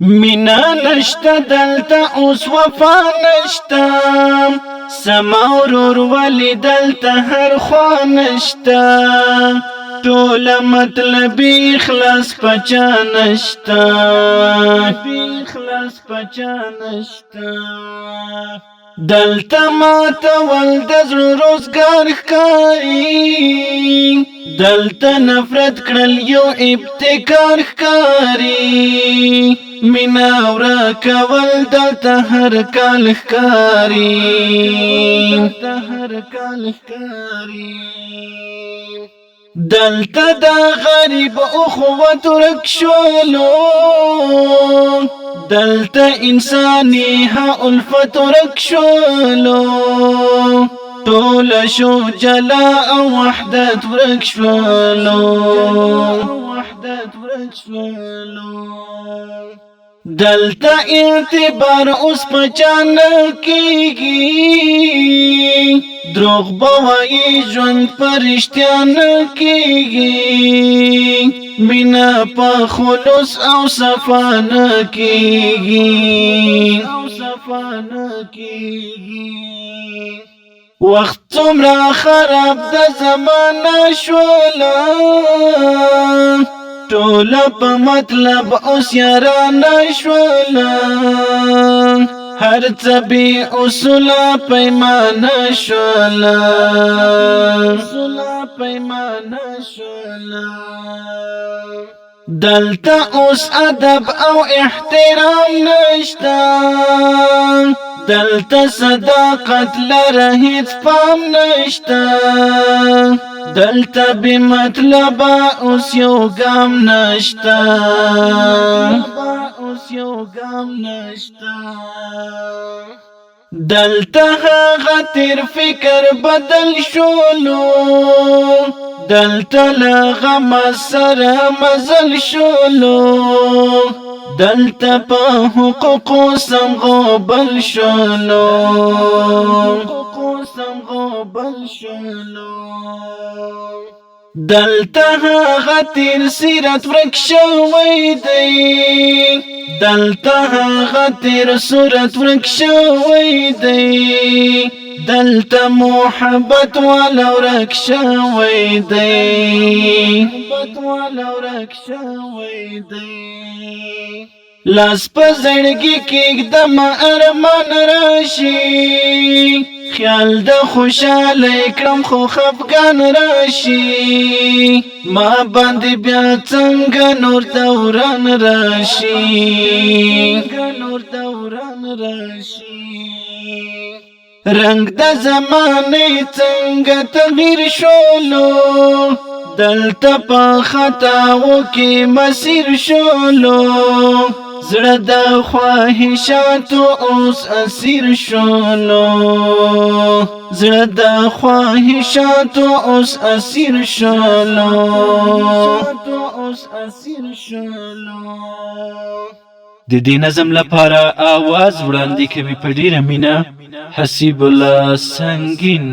مینا نشتا دلتا اوس وفا نشتا سما ورور ولی دلتا هر خوا نشتا ټول مطلبی اخلاص پچا نشتا دلتا ماتا ولد زړه روزګار ښکاري دلتا نفرت کړل یو ابتکار ښکاري مینا ورک کول دلتا هر کال ښکاري دلتا دا غریب اخوت ورک شولو دلتا انسانی ها الفت ورک شولو طول شو جلا او وحدت ورک شولو دلتا اعتبار اوس پچان کیږي دروغ بوایي ژوند پرشتیان کیږي مینا په خلوص او صفان کیږي وخت څومره خراب د زمانه شولا ټول په مطلب اوس یارانه شولا هر څه بی اصول پیمانه شولا دلتا اوس ادب او احترام نشتا دلتا صداقت لره هیڅ پام نشتا دلتا بمطلب اوس یو ګام نشتا دلتا هغه تیر فکر بدل شولو دلتا لغم سره مزل شولو دلتا په حقوق سم غوبل شولو دلتا هغه تیر سیرت ورک شوی دی دلتا هغه تیر صورت ورک شوی دی دلتا محبت والا ورک شوی دی لاس په زړګي کې دم ارمان راشي خیال د خوشاله کړم خو خفګان راشي ما باندې بیا څنګه نور دوران راشي رنگ د زمانه څنګه تغییر شولو دلتا په خطاو کې مسیر شولو زړه د خواهشاتو اوس اسیر شولو زړه د خواهشاتو اوس اسیر شولو د دې نظم لپاره आवाज وړاندې کوي په ډیره مینه حسیب الله سنگین